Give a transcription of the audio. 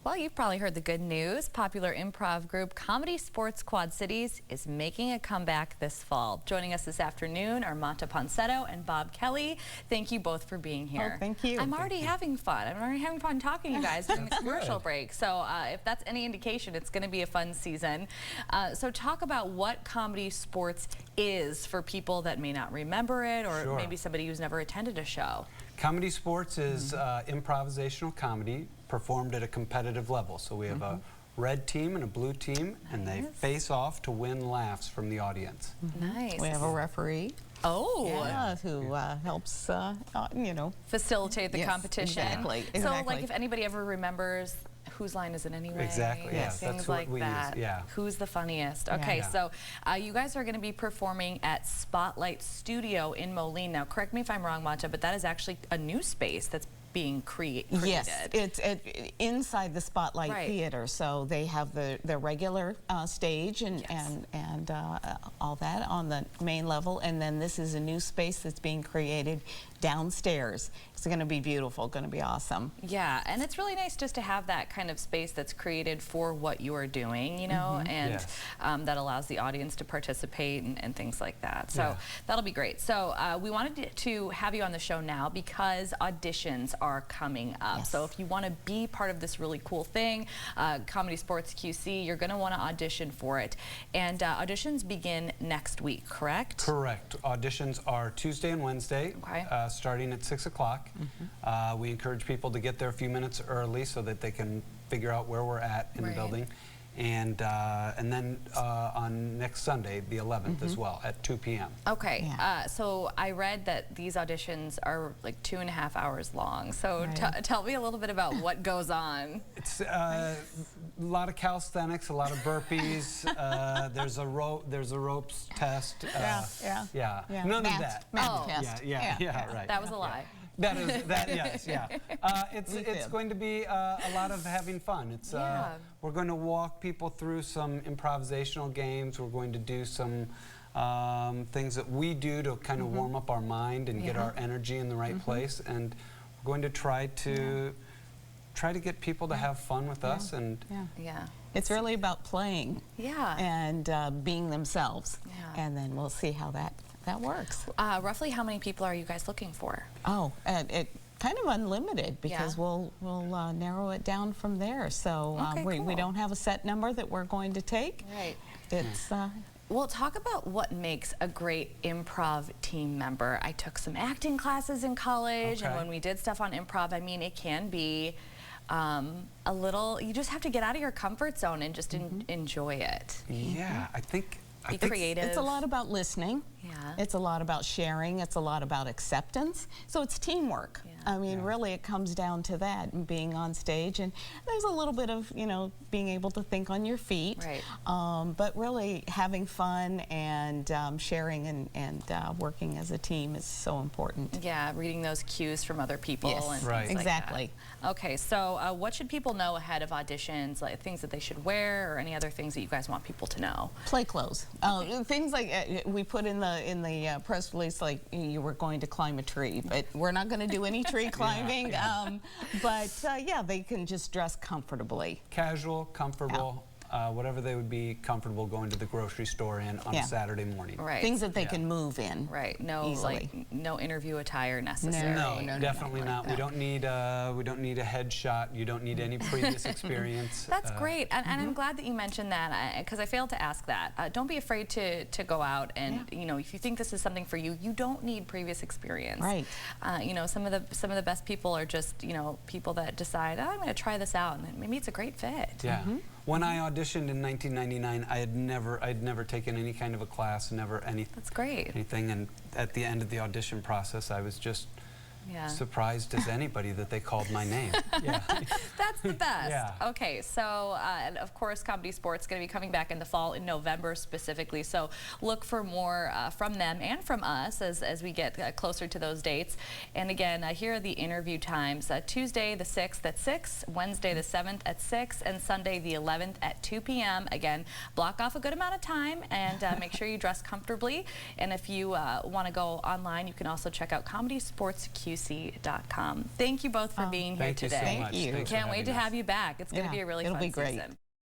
Well, you've probably heard the good news. Popular improv group Comedy Sportz Quad Cities is making a comeback this fall. Joining us this afternoon are Mata Ponsetto and Bob Kelly. Thank you both for being here. Oh, thank you. I'm already having fun. I'm already having fun talking to you guys during the commercial break. So if that's any indication, it's going to be a fun season. So talk about what Comedy Sportz is for people that may not remember it, or maybe somebody who's never attended a show. Comedy Sportz is improvisational comedy performed at a competitive level. So we have a red team and a blue team, and they face off to win laughs from the audience. Nice. We have a referee. Oh, yeah, who helps, you know, facilitate the competition. Exactly. So, like, if anybody ever remembers whose line is it anyway? Exactly. Yeah, things that's like what we that. use. Yeah. Who's the funniest? Okay, so you guys are going to be performing at Spotlight Studio in Moline. Now, correct me if I'm wrong, Mata, but that is actually a new space that's being created. Yes, it's inside the Spotlight Theater, so they have the regular stage and all that on the main level, and then this is a new space that's being created downstairs. It's going to be beautiful, going to be awesome. Yeah, and it's really nice just to have that kind of space that's created for what you are doing, you know, and that allows the audience to participate and things like that. So that'll be great. So we wanted to have you on the show now because auditions are coming up. So if you want to be part of this really cool thing, Comedy Sportz QC, you're going to want to audition for it. And auditions begin next week, correct? Correct. Auditions are Tuesday and Wednesday, starting at 6 o'clock. We encourage people to get there a few minutes early so that they can figure out where we're at in the building. And then on next Sunday, the 11th as well, at 2 p.m. Okay, so I read that these auditions are like 2.5 hours long. So tell me a little bit about what goes on. It's a lot of calisthenics, a lot of burpees. There's a ropes test. None of that. Math test. Right. That was a lie. That is yes, it's going to be a lot of having fun. It's we're going to walk people through some improvisational games. We're going to do some things that we do to kind of warm up our mind and get our energy in the right place. And we're going to try to get people to have fun with us. And it's really about playing and being themselves. And then we'll see how that works. Roughly how many people are you guys looking for? Oh, it kind of unlimited because we'll narrow it down from there. So we don't have a set number that we're going to take. Right. It's well, talk about what makes a great improv team member. I took some acting classes in college, and when we did stuff on improv, I mean, it can be a little, you just have to get out of your comfort zone and just enjoy it. Yeah, I think be creative. It's a lot about listening. It's a lot about sharing. It's a lot about acceptance. So it's teamwork. I mean, really, it comes down to that, and being on stage. And there's a little bit of, you know, being able to think on your feet. But really, having fun and sharing and working as a team is so important. Yeah, reading those cues from other people. And things like exactly. That. Okay, so what should people know ahead of auditions, like things that they should wear or any other things that you guys want people to know? Play clothes. Things like we put in the press release, like you were going to climb a tree, but we're not going to do any tree climbing. But yeah, they can just dress comfortably. Casual, comfortable. Whatever they would be comfortable going to the grocery store in on a Saturday morning. Things that they can move in. No, easily. like no interview attire necessary. No, definitely not. We don't need a headshot. You don't need any previous experience. That's great, and I'm glad that you mentioned that because I failed to ask that. Don't be afraid to go out and you know, if you think this is something for you, you don't need previous experience. You know, some of the best people are just, you know, people that decide, oh, I'm going to try this out, and maybe it's a great fit. When I auditioned in 1999, I'd never taken any kind of a class, never anything. That's great. Anything, and at the end of the audition process, I was just surprised as anybody that they called my name. That's the best. Okay, so and of course, Comedy Sportz is going to be coming back in the fall, in November specifically. So look for more from them and from us as we get closer to those dates. And again, here are the interview times: Tuesday the 6th at 6, Wednesday the 7th at 6, and Sunday the 11th at 2 p.m. Again, block off a good amount of time and make sure you dress comfortably. And if you want to go online, you can also check out Comedy Sportz QC. sportsqc.com. Thank you both for being here today. Thank you so much. Thank you. Thanks for Can't wait to having us. have you back. It's going to be a really fun season.